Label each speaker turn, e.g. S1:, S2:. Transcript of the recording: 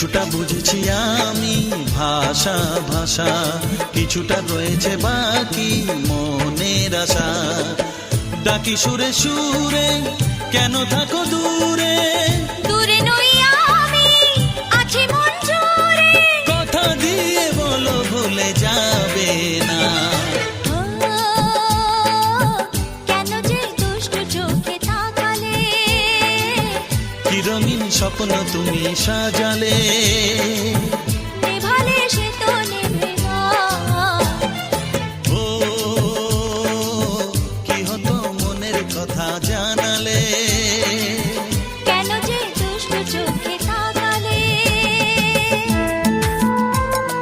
S1: কিছুটা বুঝেছি আমি ভাষা ভাষা, কিছুটা রয়েছে বাকি মনের আশা। ডাকি সুরে সুরে কেন থাকো দূরে,
S2: দূরে নই আমি, আছি মন জুড়ে।
S1: কথা দিয়ে বলো ভুলে যাবে না।
S2: ও, কেন যে দুষ্ট চোখে তাকালে,
S1: কি রঙিন স্বপ্ন তুমি সাজালে।